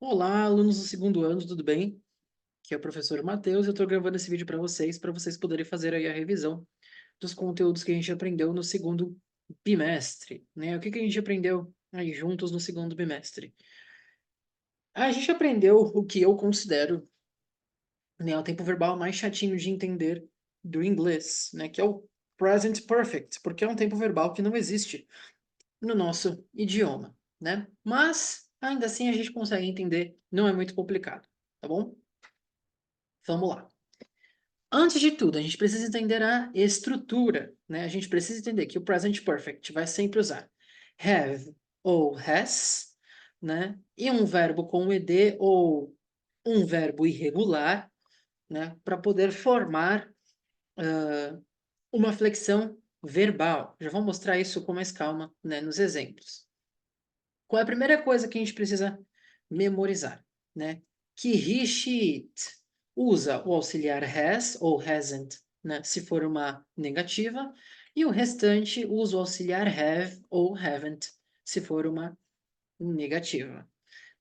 Olá, alunos do segundo ano, tudo bem? Aqui é o professor Matheus, eu estou gravando esse vídeo para vocês poderem fazer aí a revisão dos conteúdos que a gente aprendeu no segundo bimestre, né? O que a gente aprendeu aí juntos no segundo bimestre? A gente aprendeu o que eu considero, né, o tempo verbal mais chatinho de entender do inglês, né? Que é o present perfect, porque é um tempo verbal que não existe no nosso idioma, né? Mas, ainda assim, a gente consegue entender, não é muito complicado, tá bom? Vamos lá. Antes de tudo, a gente precisa entender a estrutura, né? A gente precisa entender que o present perfect vai sempre usar have ou has, né? E um verbo com ed ou um verbo irregular, né? Para poder formar uma flexão verbal. Já vou mostrar isso com mais calma, né? Nos exemplos. Qual é a primeira coisa que a gente precisa memorizar, né? Que he, she, it usa o auxiliar has ou hasn't, né? Se for uma negativa, e o restante usa o auxiliar have ou haven't, se for uma negativa,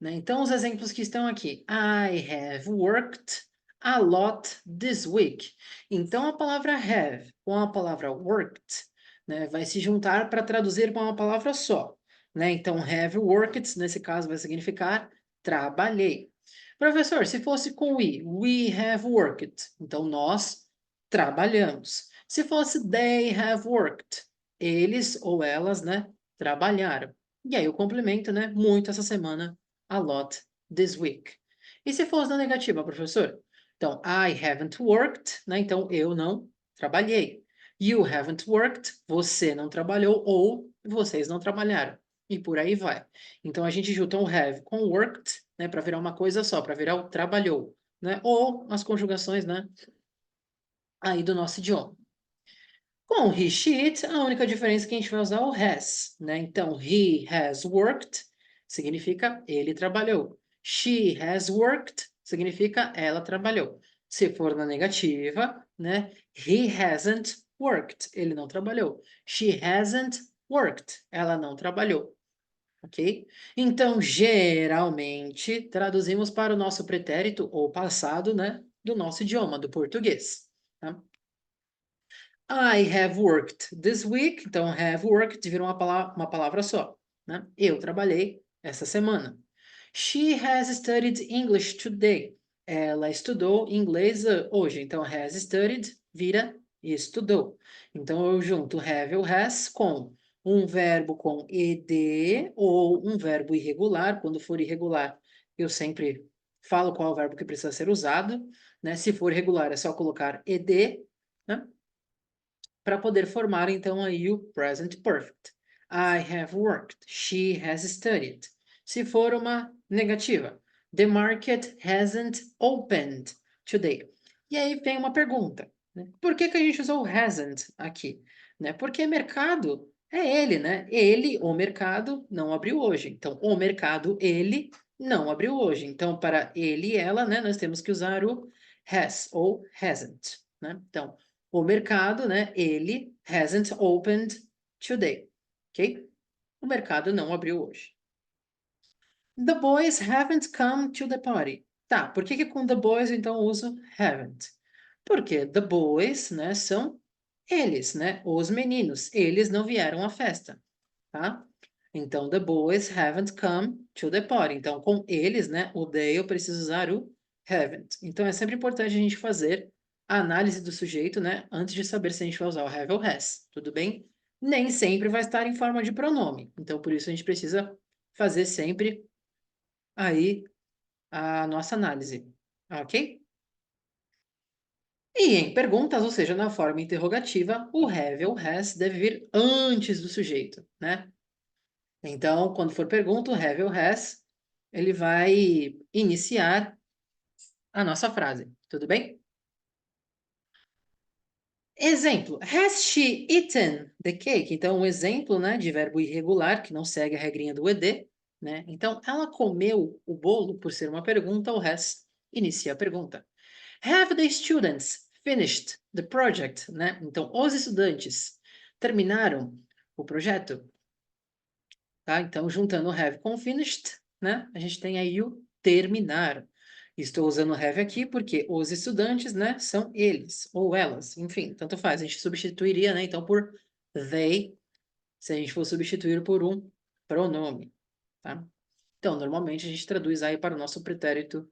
né? Então, os exemplos que estão aqui. I have worked a lot this week. Então, a palavra have com a palavra worked, né, vai se juntar para traduzir com uma palavra só, né? Então, have worked, nesse caso, vai significar trabalhei. Professor, se fosse com we have worked. Então, nós trabalhamos. Se fosse they have worked, eles ou elas, né, trabalharam. E aí o complemento, né, muito essa semana, a lot this week. E se fosse na negativa, professor? Então, I haven't worked, né? Então, eu não trabalhei. You haven't worked, você não trabalhou ou vocês não trabalharam. E por aí vai. Então, a gente junta o have com worked, né, para virar uma coisa só, para virar o trabalhou, né? Ou as conjugações, né, aí do nosso idioma. Com he, she, it, a única diferença é que a gente vai usar o has, né? Então, he has worked significa ele trabalhou. She has worked significa ela trabalhou. Se for na negativa, né? He hasn't worked, ele não trabalhou. She hasn't worked, ela não trabalhou. Ok? Então, geralmente, traduzimos para o nosso pretérito ou passado, né? Do nosso idioma, do português. Tá? I have worked this week. Então, have worked vira uma palavra só, né? Eu trabalhei essa semana. She has studied English today. Ela estudou inglês hoje. Então, has studied vira estudou. Então, eu junto have ou has com um verbo com ed ou um verbo irregular. Quando for irregular, eu sempre falo qual é o verbo que precisa ser usado, né? Se for regular, é só colocar ed, né? Para poder formar então aí o present perfect. I have worked. She has studied. Se for uma negativa, the market hasn't opened today. E aí vem uma pergunta, né? Por que a gente usou hasn't aqui? Né? Porque mercado é ele, né? Ele, o mercado, não abriu hoje. Então, o mercado, ele, não abriu hoje. Então, para ele e ela, né, nós temos que usar o has ou hasn't, né? Então, o mercado, né? Ele hasn't opened today, ok? O mercado não abriu hoje. The boys haven't come to the party. Tá, por que com the boys então eu uso haven't? Porque the boys, né, são eles, né? Os meninos. Eles não vieram à festa, tá? Então, the boys haven't come to the party. Então, com eles, né, o they eu preciso usar o haven't. Então, é sempre importante a gente fazer a análise do sujeito, né, antes de saber se a gente vai usar o have ou has, tudo bem? Nem sempre vai estar em forma de pronome. Então, por isso a gente precisa fazer sempre aí a nossa análise, ok? E em perguntas, ou seja, na forma interrogativa, o have ou has deve vir antes do sujeito, né? Então, quando for pergunta, o have ou has, ele vai iniciar a nossa frase, tudo bem? Exemplo, has she eaten the cake? Então, um exemplo, né, de verbo irregular, que não segue a regrinha do ed, né? Então, ela comeu o bolo, por ser uma pergunta, o has inicia a pergunta. Have the students finished the project? Né? Então, os estudantes terminaram o projeto? Tá? Então, juntando o have com finished, né? A gente tem aí o terminaram. Estou usando have aqui porque os estudantes, né, são eles ou elas, enfim, tanto faz. A gente substituiria, né, então por they, se a gente for substituir por um pronome, tá? Então, normalmente a gente traduz aí para o nosso pretérito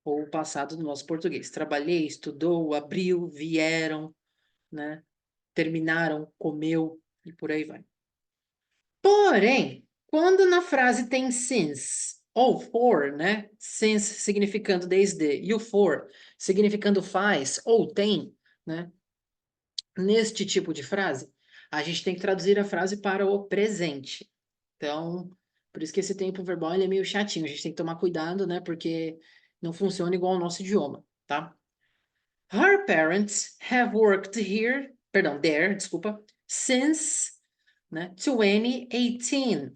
ou passado do nosso português. Trabalhei, estudou, abriu, vieram, né? Terminaram, comeu e por aí vai. Porém, quando na frase tem since ou for, né? Since significando desde e o for significando faz ou tem, né? Neste tipo de frase, a gente tem que traduzir a frase para o presente. Então, por isso que esse tempo verbal ele é meio chatinho. A gente tem que tomar cuidado, né? Porque não funciona igual ao nosso idioma, tá? Her parents have worked there, desculpa, since, né, 2018.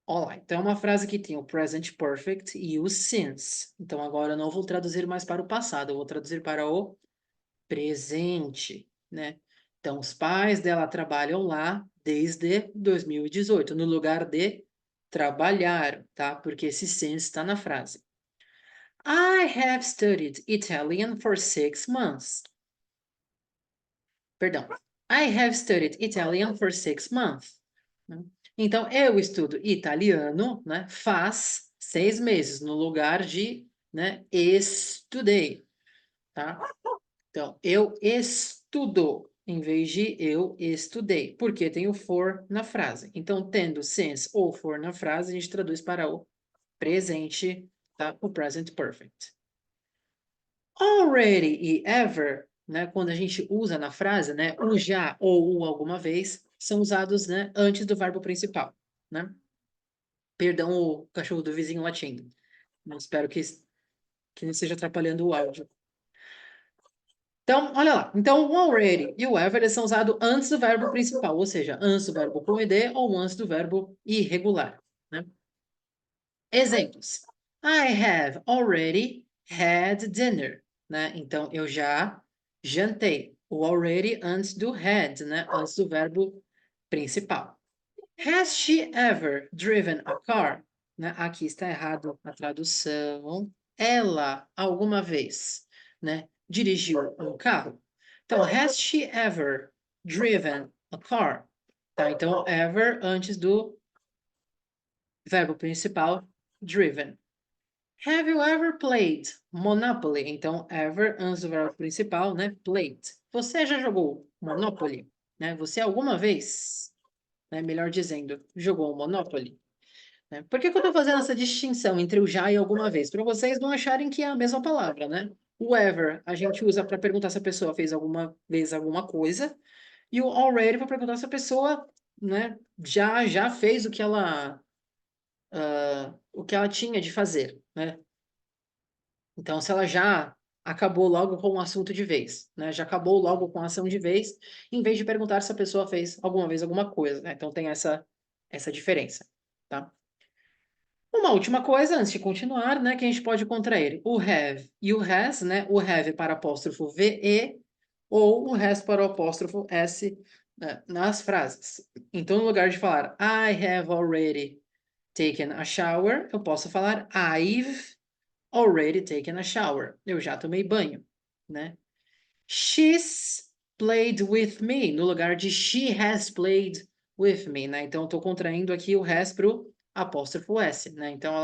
Olá, então é uma frase que tem o present perfect e o since. Então agora eu não vou traduzir mais para o passado, eu vou traduzir para o presente, né? Então os pais dela trabalham lá desde 2018, no lugar de trabalhar, tá? Porque esse since está na frase. I have studied Italian for 6 months. Perdão. I have studied Italian for 6 months. Então, eu estudo italiano, né? Faz 6 meses, no lugar de, né? Estudei, tá? Então, eu estudo, em vez de eu estudei, porque tem o for na frase. Então, tendo since ou for na frase, a gente traduz para o presente, tá? O present perfect. Already e ever, né, quando a gente usa na frase, né, o já ou o alguma vez, são usados, né, antes do verbo principal, né? Perdão o cachorro do vizinho latindo. Não espero que não esteja atrapalhando o áudio. Então, olha lá. Então, o already e o ever eles são usados antes do verbo principal, ou seja, antes do verbo com ed ou antes do verbo irregular, né? Exemplos. I have already had dinner, né? Então, eu já jantei. O already antes do had, né? Antes do verbo principal. Has she ever driven a car? Né? Aqui está errado a tradução. Ela, alguma vez, né? Dirigiu um carro. Então, has she ever driven a car? Tá? Então, ever antes do verbo principal, driven. Have you ever played Monopoly? Então, ever antes do verbo principal, né? Played. Você já jogou Monopoly? Né? Você alguma vez, né? Melhor dizendo, jogou Monopoly? Né? Por que que eu estou fazendo essa distinção entre o já e alguma vez? Para vocês não acharem que é a mesma palavra, né? O ever a gente usa para perguntar se a pessoa fez alguma vez alguma coisa, e o already para perguntar se a pessoa, né, já fez o que ela tinha de fazer, né? Então, se ela já acabou logo com o assunto de vez, né? Já acabou logo com a ação de vez, em vez de perguntar se a pessoa fez alguma vez alguma coisa, né? Então, tem essa diferença, tá? Uma última coisa, antes de continuar, né? Que a gente pode contrair o have e o has, né? O have para apóstrofo VE ou o has para o apóstrofo S, né, nas frases. Então, no lugar de falar I have already taken a shower, eu posso falar I've already taken a shower. Eu já tomei banho, né? She's played with me, no lugar de she has played with me, né? Então, estou contraindo aqui o has para o apóstrofo S, né? Então,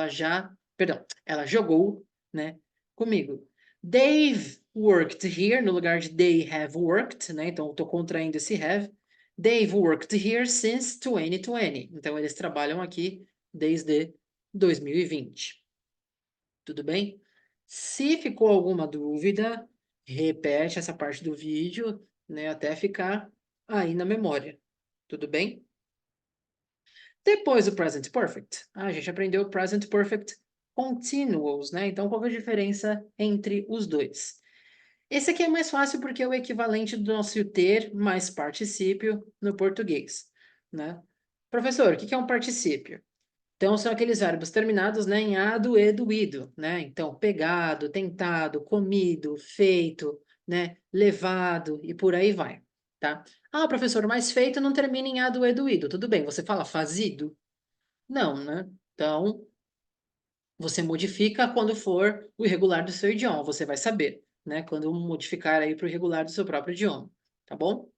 ela jogou, né, comigo. They've worked here, no lugar de they have worked, né? Então, estou contraindo esse have. They've worked here since 2020. Então, eles trabalham aqui desde 2020. Tudo bem? Se ficou alguma dúvida, repete essa parte do vídeo, né, até ficar aí na memória. Tudo bem? Depois do present perfect, a gente aprendeu o present perfect continuous, né? Então, qual é a diferença entre os dois? Esse aqui é mais fácil porque é o equivalente do nosso ter mais particípio no português, né? Professor, o que é um particípio? Então, são aqueles verbos terminados, né, em ado, edo, ido, né? Então, pegado, tentado, comido, feito, né, levado e por aí vai, tá? Ah, professor, mas feito não termina em ado, edo, ido. Tudo bem, você fala fazido? Não, né? Então, você modifica quando for o irregular do seu idioma, você vai saber, né? Quando modificar aí para o irregular do seu próprio idioma, tá bom?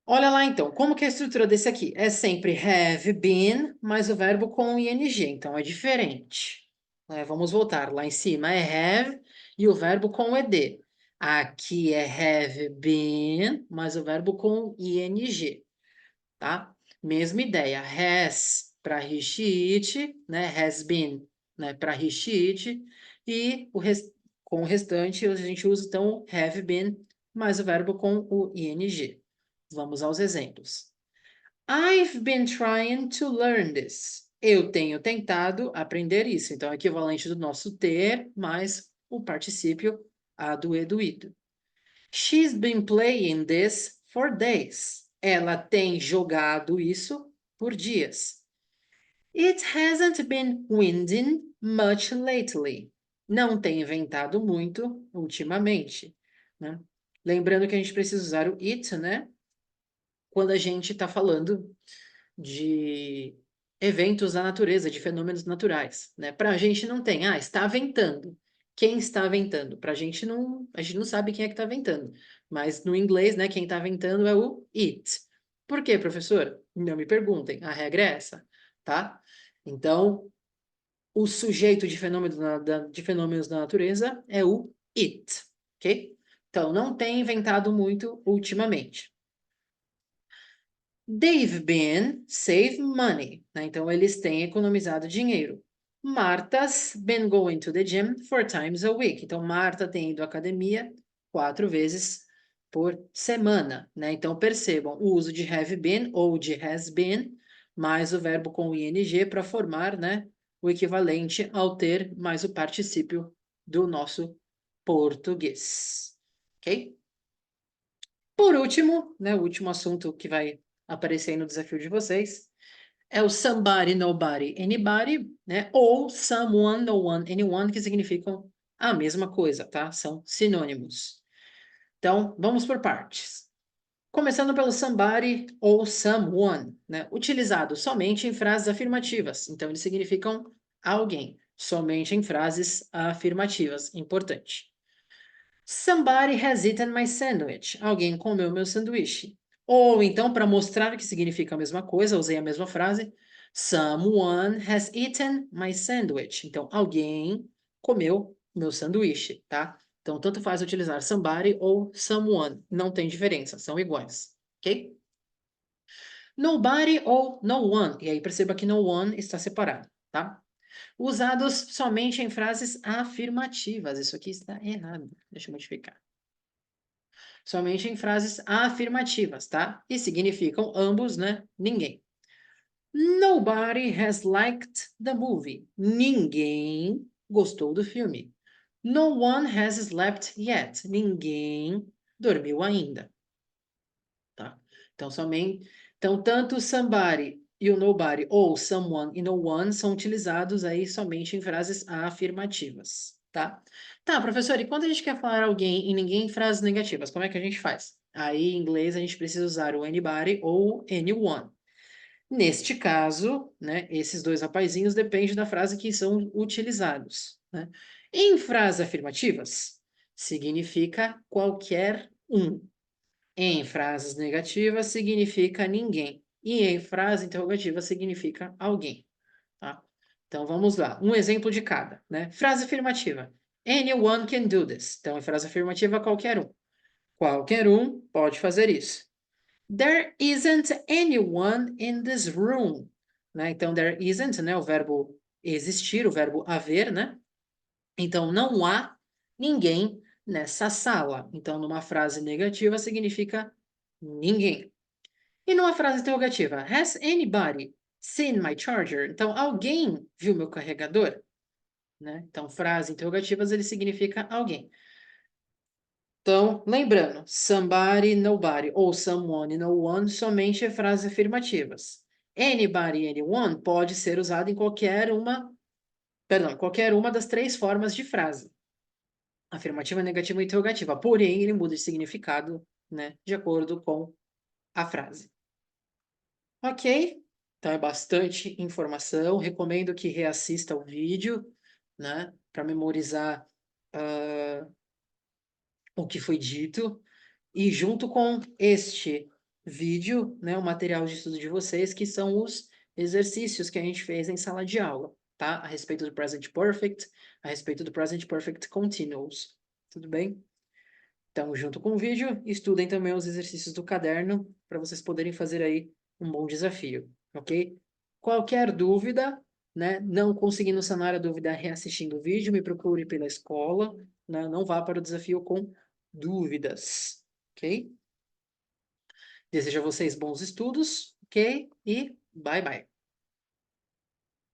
Olha lá então, como que é a estrutura desse aqui? É sempre have been, mais o verbo com ing, então é diferente. Vamos voltar, lá em cima é have e o verbo com ed. Aqui é have been, mais o verbo com ing, tá? Mesma ideia, has para he, she, it, né? Has been, né? Para he, she, it, e com o restante a gente usa então have been mais o verbo com o ing. Vamos aos exemplos. I've been trying to learn this. Eu tenho tentado aprender isso. Então, é equivalente do nosso ter mais o particípio a do e do ido. She's been playing this for days. Ela tem jogado isso por dias. It hasn't been winding much lately. Não tem ventado muito ultimamente, né? Lembrando que a gente precisa usar o it, né? Quando a gente está falando de eventos da natureza, de fenômenos naturais, né? Para a gente não tem, está ventando. Quem está ventando? Para a gente não sabe quem é que está ventando. Mas no inglês, né, quem está ventando é o it. Por quê, professor? Não me perguntem, a regra é essa, tá? Então, o sujeito de fenômenos da natureza é o it, ok? Então, não tem ventado muito ultimamente. They've been save money, né? Então, eles têm economizado dinheiro. Marta's been going to the gym 4 times a week. Então, Marta tem ido à academia 4 vezes por semana, né? Então, percebam o uso de have been ou de has been, mais o verbo com ing para formar, né, o equivalente ao ter mais o particípio do nosso português. Ok? Por último, né, o último assunto que vai aparecer aí no desafio de vocês é o somebody, nobody, anybody, né? Ou someone, no one, anyone, que significam a mesma coisa, tá? São sinônimos. Então, vamos por partes. Começando pelo somebody ou someone, né? Utilizado somente em frases afirmativas. Então, eles significam alguém. Somente em frases afirmativas. Importante. Somebody has eaten my sandwich. Alguém comeu meu sanduíche. Ou então, para mostrar que significa a mesma coisa, usei a mesma frase. Someone has eaten my sandwich. Então, alguém comeu meu sanduíche, tá? Então, tanto faz utilizar somebody ou someone. Não tem diferença, são iguais, ok? Nobody ou no one. E aí, perceba que no one está separado, tá? Usados somente em frases afirmativas. Isso aqui está errado. Deixa eu modificar. Somente em frases afirmativas, tá? E significam ambos, né? Ninguém. Nobody has liked the movie. Ninguém gostou do filme. No one has slept yet. Ninguém dormiu ainda, tá? Então, tanto o somebody e o nobody, ou someone e no one, são utilizados aí somente em frases afirmativas, tá? Tá, professor, e quando a gente quer falar alguém e ninguém em frases negativas, como é que a gente faz? Aí, em inglês, a gente precisa usar o anybody ou anyone. Neste caso, né, esses dois rapazinhos dependem da frase que são utilizados, né? Em frases afirmativas, significa qualquer um. Em frases negativas, significa ninguém. E em frase interrogativa, significa alguém, tá? Então, vamos lá. Um exemplo de cada, né? Frase afirmativa. Anyone can do this. Então, em frase afirmativa, qualquer um. Qualquer um pode fazer isso. There isn't anyone in this room. Né? Então, there isn't, né? O verbo existir, o verbo haver, né? Então, não há ninguém nessa sala. Então, numa frase negativa, significa ninguém. E numa frase interrogativa, has anybody seen my charger? Então, alguém viu meu carregador? Né? Então, frases interrogativas, ele significa alguém. Então, lembrando, somebody, nobody ou someone, no one, somente frases afirmativas. Anybody, anyone pode ser usado em qualquer uma das 3 formas de frase. Afirmativa, negativa e interrogativa. Porém, ele muda de significado, né, de acordo com a frase. Ok? Então é bastante informação. Recomendo que reassista o vídeo, né, para memorizar o que foi dito. E junto com este vídeo, né, o material de estudo de vocês, que são os exercícios que a gente fez em sala de aula, tá? A respeito do present perfect, a respeito do present perfect continuous. Tudo bem? Então, junto com o vídeo, estudem também os exercícios do caderno para vocês poderem fazer aí um bom desafio, ok? Qualquer dúvida, né, não conseguindo sanar a dúvida reassistindo o vídeo, me procure pela escola, né, não vá para o desafio com dúvidas, ok? Desejo a vocês bons estudos, ok? E bye bye.